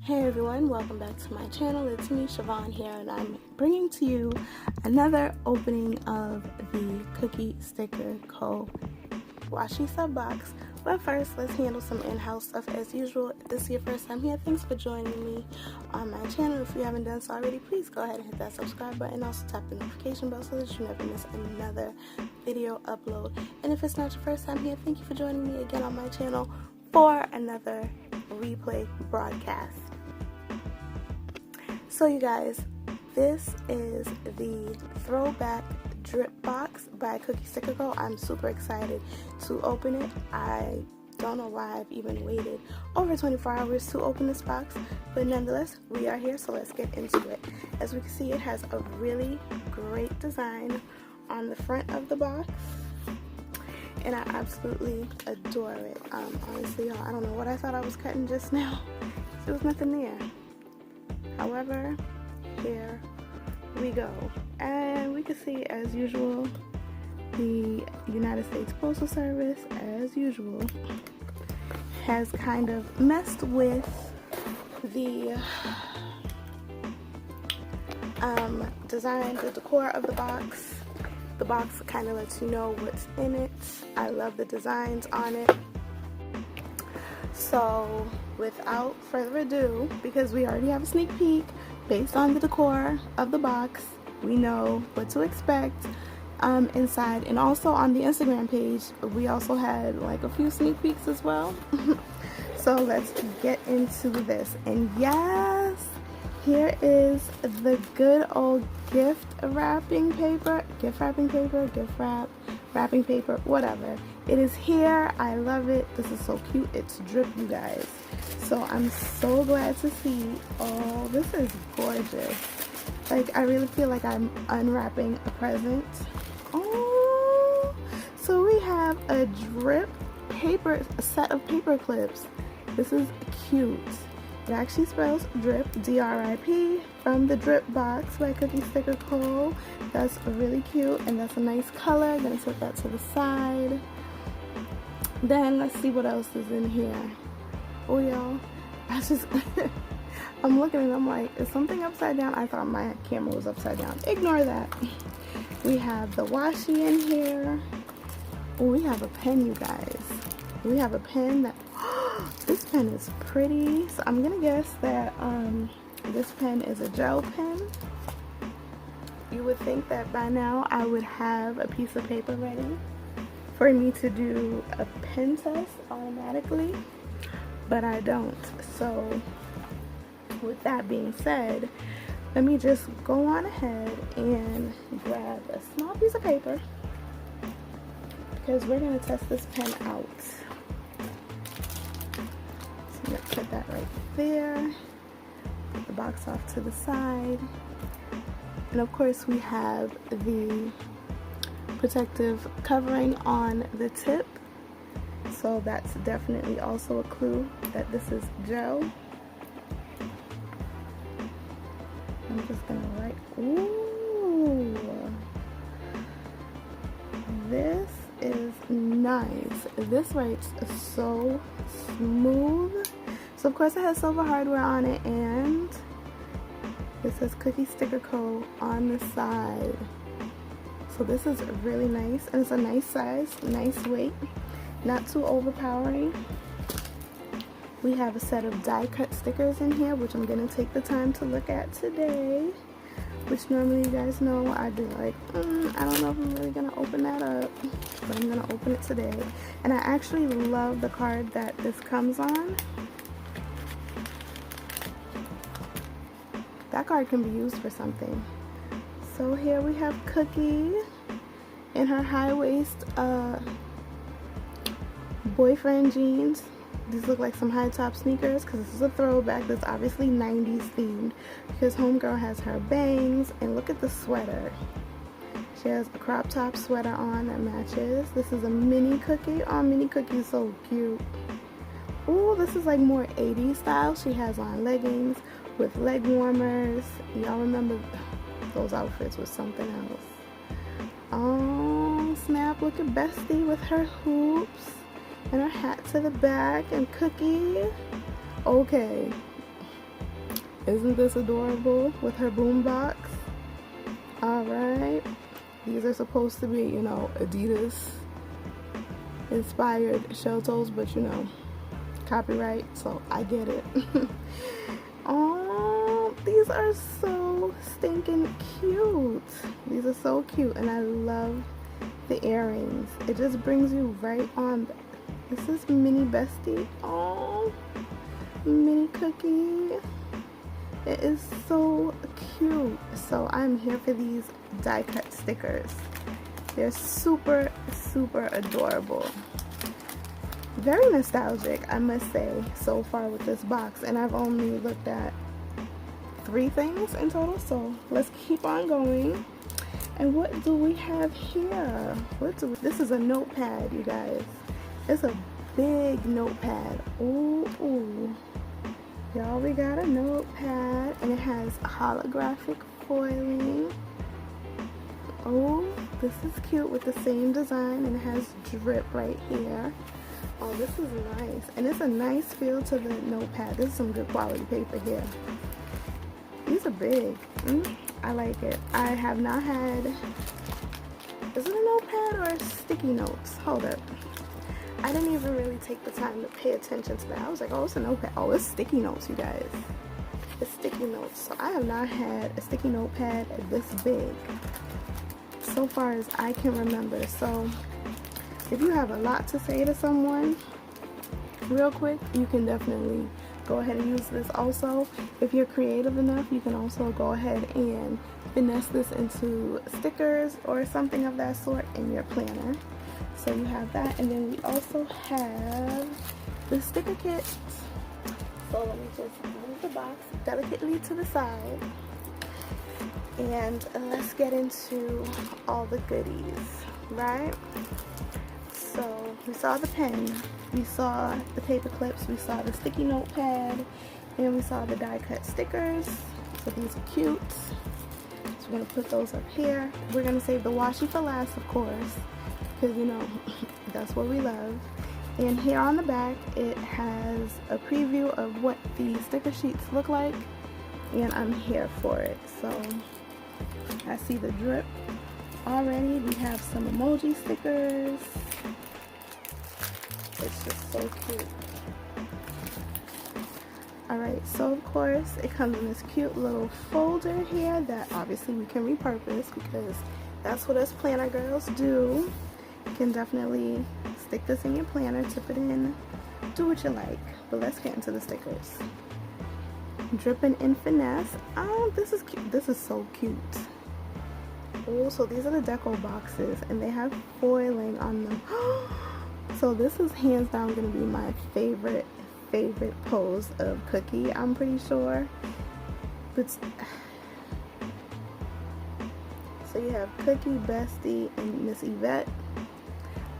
Hey everyone, welcome back to my channel. It's me, Siobhan here, and I'm bringing to you another opening of the Cookie Sticker Co. washi sub box. But first, let's handle some in-house stuff as usual. If this is your first time here, thanks for joining me on my channel. If you haven't done so already, please go ahead and hit that subscribe button. Also tap the notification bell so that you never miss another video upload. And if it's not your first time here, thank you for joining me again on my channel for another replay broadcast. So you guys, this is the Throwback drip box by Cookie Sticker Co. I'm super excited to open it. I don't know why I've even waited over 24 hours to open this box, but nonetheless, we are here, so let's get into it. As we can see, it has a really great design on the front of the box, and I absolutely adore it. Honestly, y'all, I don't know what I thought I was cutting just now. There was nothing there. However, here we go. And we can see, as usual, the United States Postal Service, as usual, has kind of messed with the design, the decor of the box. The box kind of lets you know what's in it. I love the designs on it. So without further ado, because we already have a sneak peek based on the decor of the box, we know what to expect inside. And also on the Instagram page, we also had like a few sneak peeks as well. So let's get into this. And yes, here is the good old gift wrapping paper, wrapping paper, whatever. It is here. I love it. This is so cute. It's drip, you guys. So I'm so glad to see. Oh, this is gorgeous. Like, I really feel like I'm unwrapping a present. Oh, so we have a drip paper, a set of paper clips. This is cute. It actually spells drip, D-R-I-P, from the drip box by Cookie Sticker Co. That's really cute, and that's a nice color. I'm gonna set that to the side. Then let's see what else is in here. Oh, y'all, I just I'm looking and I'm like, is something upside down? I thought my camera was upside down. Ignore that. We have the washi in here. Oh, we have a pen, you guys. We have a pen that this pen is pretty. So I'm gonna guess that this pen is a gel pen. You would think that by now I would have a piece of paper ready for me to do a pen test automatically, but I don't. So with that being said, let me just go on ahead and grab a small piece of paper because we're going to test this pen out. So let's put that right there. Put the box off to the side. And of course we have the protective covering on the tip. So that's definitely also a clue that this is gel. I'm just gonna write, ooh, this is nice. This writes so smooth. So of course it has silver hardware on it, and it says Cookie Sticker Co. on the side. So this is really nice, and it's a nice size, nice weight, not too overpowering. We have a set of die cut stickers in here, which I'm gonna take the time to look at today, which normally you guys know I'd be like, I don't know if I'm really gonna open that up, but I'm gonna open it today. And I actually love the card that this comes on. That card can be used for something. So here we have Cookie in her high waist boyfriend jeans. These look like some high top sneakers because this is a throwback that's obviously 90s themed because homegirl has her bangs, and look at the sweater. She has a crop top sweater on that matches. This is a mini Cookie. Oh, mini Cookie is so cute. Ooh, this is like more 80s style. She has on leggings with leg warmers. Y'all remember those outfits with something else. Oh, snap. Look at Bestie with her hoops and her hat to the back, and Cookie. Okay, Isn't this adorable with her boombox? Alright. These are supposed to be, you know, Adidas inspired shell toes, but you know, copyright, so I get it. Oh, these are so stinking cute. These are so cute, and I love the earrings. It just brings you right on. This is Mini Bestie. Oh, Mini Cookie. It is so cute. So I'm here for these die cut stickers. They're super, super adorable. Very nostalgic, I must say, so far with this box. And I've only looked at 3 things in total, so let's keep on going. And what do we have here? This is a notepad, you guys. It's a big notepad. Ooh. Y'all, we got a notepad, and it has holographic foiling. Oh, this is cute with the same design, and it has drip right here. Oh, this is nice, and it's a nice feel to the notepad. This is some good quality paper here. These are big. I like it. I have not had, is it a notepad or sticky notes? Hold up. I didn't even really take the time to pay attention to that. I was like, oh, it's a notepad. Oh, it's sticky notes, you guys. It's sticky notes. So I have not had a sticky notepad this big so far as I can remember. So if you have a lot to say to someone real quick, you can definitely go ahead and use this. Also, if you're creative enough, you can also go ahead and finesse this into stickers or something of that sort in your planner. So you have that, and then we also have the sticker kit. So let me just move the box delicately to the side, and let's get into all the goodies, right? So we saw the pen, we saw the paper clips, we saw the sticky notepad, and we saw the die cut stickers. So these are cute. So we're going to put those up here. We're going to save the washi for last, of course, because you know that's what we love. And here on the back it has a preview of what the sticker sheets look like, and I'm here for it. So I see the drip already. We have some emoji stickers. It's just so cute. Alright, so of course it comes in this cute little folder here that obviously we can repurpose, because that's what us planner girls do. You can definitely stick this in your planner, tip it in, do what you like. But let's get into the stickers. Dripping in Finesse. Oh, this is cute. This is so cute. Oh, so these are the deco boxes, and they have foiling on them. So this is hands down going to be my favorite pose of Cookie, I'm pretty sure. But so you have Cookie, Bestie, and Miss Yvette.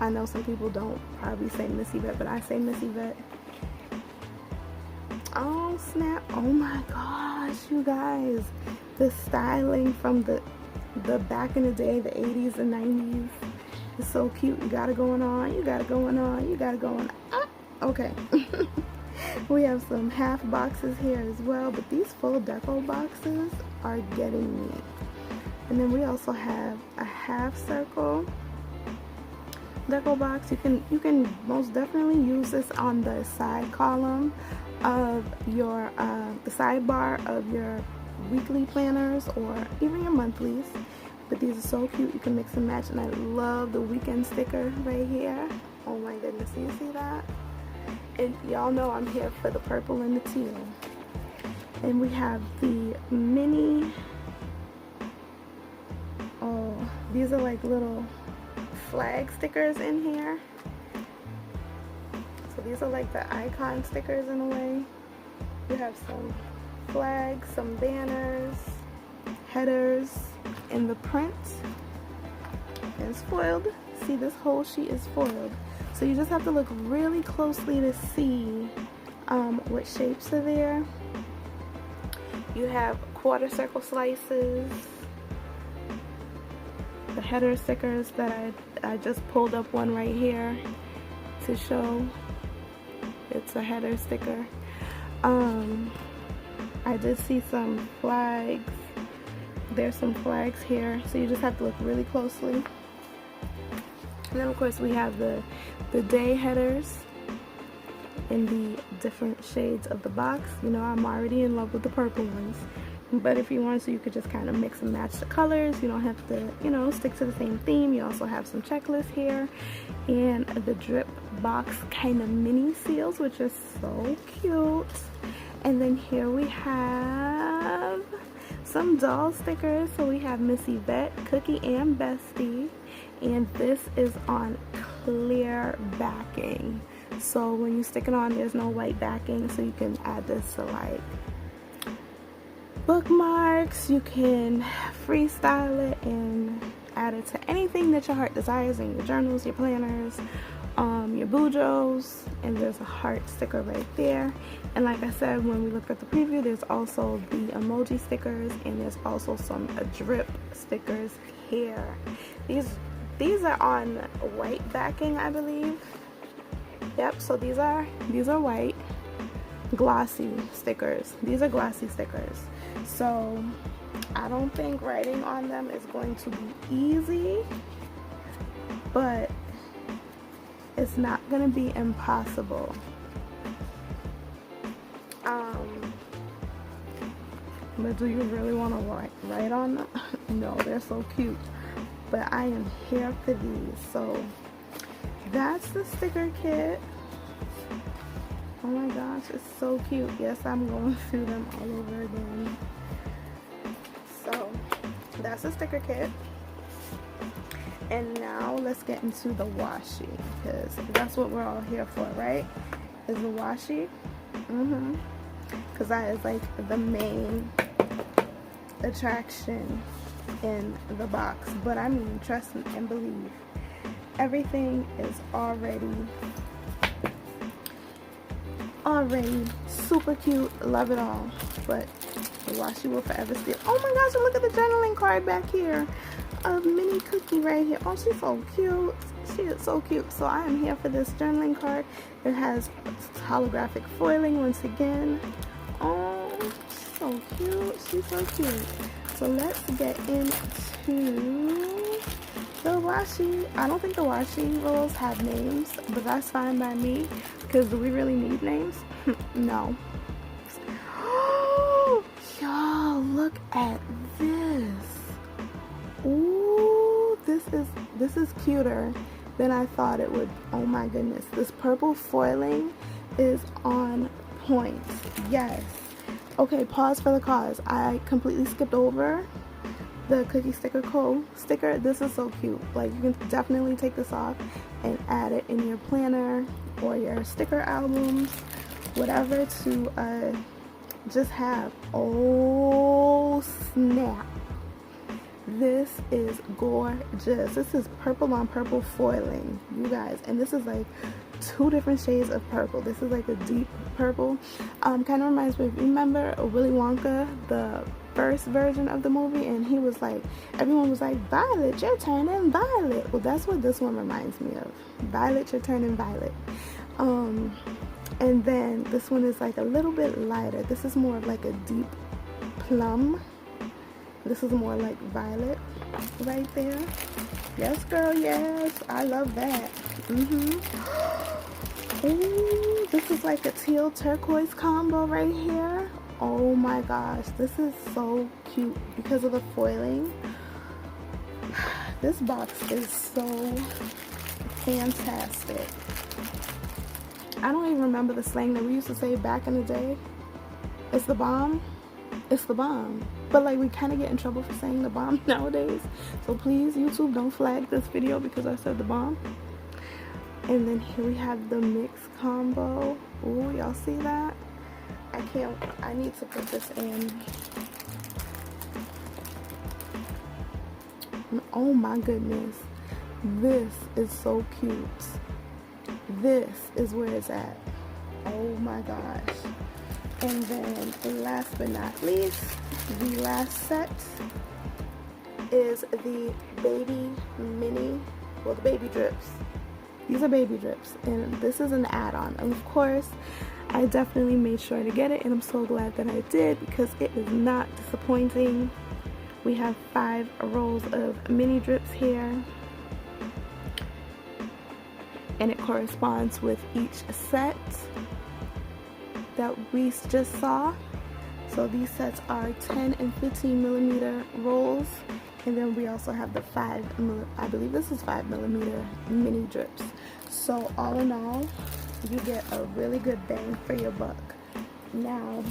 I know some people don't probably say Miss Yvette, but I say Miss Yvette. Oh snap. Oh my gosh, you guys. The styling from the back in the day, the 80s and 90s. It's so cute. You got it going on. You got it going on. You got it going on. Ah, okay. We have some half boxes here as well, but these full deco boxes are getting me. And then we also have a half circle deco box. You can most definitely use this on the side column of your the sidebar of your weekly planners or even your monthlies. But these are so cute. You can mix and match, and I love the weekend sticker right here. Oh my goodness, do you see that? And y'all know I'm here for the purple and the teal. And we have the mini, oh, these are like little flag stickers in here. So these are like the icon stickers in a way. You have some flags, some banners, headers, and the print is foiled. See, this whole sheet is foiled. So you just have to look really closely to see what shapes are there. You have quarter circle slices, the header stickers that I just pulled up one right here to show. It's a header sticker. I I did see some flags. There's some flags here, so you just have to look really closely. And then of course we have the day headers in the different shades of the box. You know, I'm already in love with the purple ones, but if you want to, you could just kind of mix and match the colors. You don't have to, you know, stick to the same theme. You also have some checklists here and the drip box kind of mini seals, which is so cute. And then here we have some doll stickers. So we have Miss Yvette, Cookie, and Bestie, and this is on clear backing. So when you stick it on, there's no white backing, so you can add this to like bookmarks. You can freestyle it and add it to anything that your heart desires, in your journals, your planners, your bujos. And there's a heart sticker right there. And like I said, when we looked at the preview, there's also the emoji stickers, and there's also some drip stickers here. These are on white backing, I believe. Yep, so these are white glossy stickers. These are glossy stickers. So I don't think writing on them is going to be easy, but it's not going to be impossible. But do you really want to write on them? No, they're so cute. But I am here for these. So that's the sticker kit. Oh my gosh, it's so cute. Yes, I'm going through them all over again. So that's the sticker kit. And now let's get into the washi, because that's what we're all here for, right? Is the washi. Because that is like the main attraction in the box. But I mean, trust and believe, everything is already super cute. Love it all. But the washi will forever steal. Oh my gosh, and look at the journaling card back here. A mini Cookie right here. Oh, she's so cute. She is so cute. So I am here for this journaling card. It has holographic foiling once again. Oh, she's so cute. She's so cute. So let's get into the washi. I don't think the washi rolls have names, but that's fine by me, because do we really need names? No. Y'all, look at this. Ooh, this is cuter than I thought it would. Oh my goodness, this purple foiling is on point. Yes. Okay, pause for the cause. I completely skipped over the Cookie Sticker Co. sticker. This is so cute. Like, you can definitely take this off and add it in your planner or your sticker albums, whatever, to just have. Oh snap. This is gorgeous. This is purple on purple foiling, you guys. And this is like 2 different shades of purple. This is like a deep purple. Kind of reminds me of, remember Willy Wonka, the first version of the movie? And he was like, everyone was like, Violet, you're turning violet. Well, that's what this one reminds me of. Violet, you're turning violet. And then this one is like a little bit lighter. This is more of like a deep plum. This is more like violet right there. Yes, girl, yes. I love that. Ooh, this is like a teal turquoise combo right here. Oh my gosh, this is so cute because of the foiling. This box is so fantastic. I don't even remember the slang that we used to say back in the day. It's the bomb. It's the bomb. But like, we kind of get in trouble for saying the bomb nowadays. So please, YouTube, don't flag this video because I said the bomb. And then here we have the mix combo. Ooh, y'all see that? I need to put this in. Oh my goodness. This is so cute. This is where it's at. Oh my gosh. And then last but not least, the last set is the baby mini, well, the baby drips. These are baby drips, and this is an add-on. And of course, I definitely made sure to get it, and I'm so glad that I did because it is not disappointing. We have 5 rolls of mini drips here, and it corresponds with each set that we just saw. So these sets are 10 and 15 millimeter rolls, and then we also have the 5 I believe this is 5 millimeter mini drips. So all in all, you get a really good bang for your buck. Now,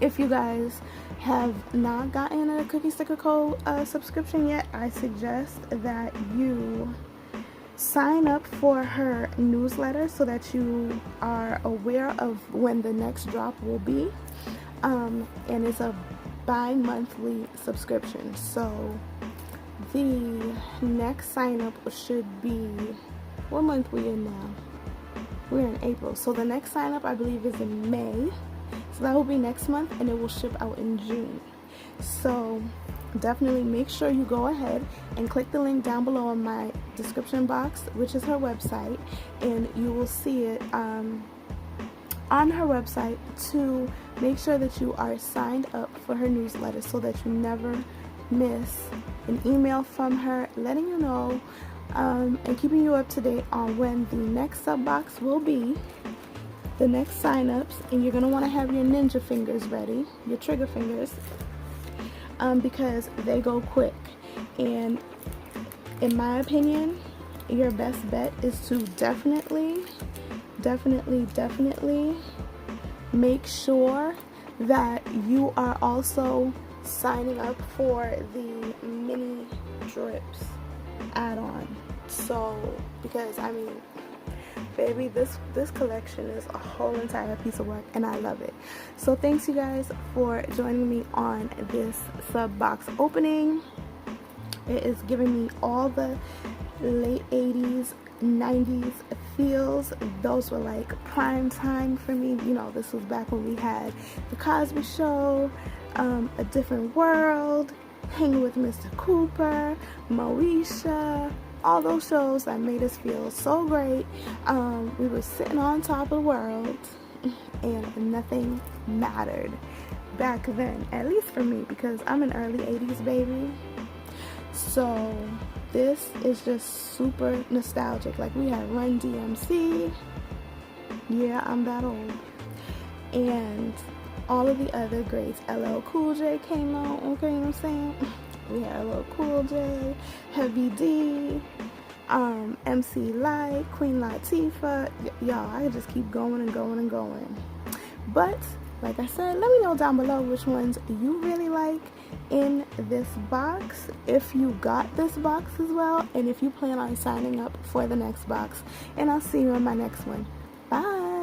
if you guys have not gotten a Cookie Sticker Co. Subscription yet, I suggest that you sign up for her newsletter so that you are aware of when the next drop will be. And it's a bi-monthly subscription. So the next sign up should be, what month we in now? We're in April. So the next sign up I believe is in May. So that will be next month, and it will ship out in June. So definitely make sure you go ahead and click the link down below in my description box, which is her website, and you will see it on her website to make sure that you are signed up for her newsletter so that you never miss an email from her letting you know and keeping you up to date on when the next sub box will be, the next sign-ups, and you're going to want to have your ninja fingers ready, your trigger fingers, because they go quick. And in my opinion, your best bet is to definitely make sure that you are also signing up for the mini drips add-on. So, because I mean, baby, this collection is a whole entire piece of work, and I love it. So thanks you guys for joining me on this sub box opening. It is giving me all the late 80s 90s feels. Those were like prime time for me. You know, this was back when we had The Cosby Show, A Different World, Hanging with Mr. Cooper, Moesha, all those shows that made us feel so great. We were sitting on top of the world and nothing mattered back then, at least for me, because I'm an early 80s baby. So this is just super nostalgic. Like, we had Run DMC, yeah, I'm that old, and all of the other greats. LL Cool J came out, okay, you know what I'm saying? We had LL Cool J, Heavy D, MC Light, Queen Latifah. Y'all, I could just keep going and going and going. But like I said, let me know down below which ones you really like in this box, if you got this box as well, and if you plan on signing up for the next box. And I'll see you in my next one. Bye.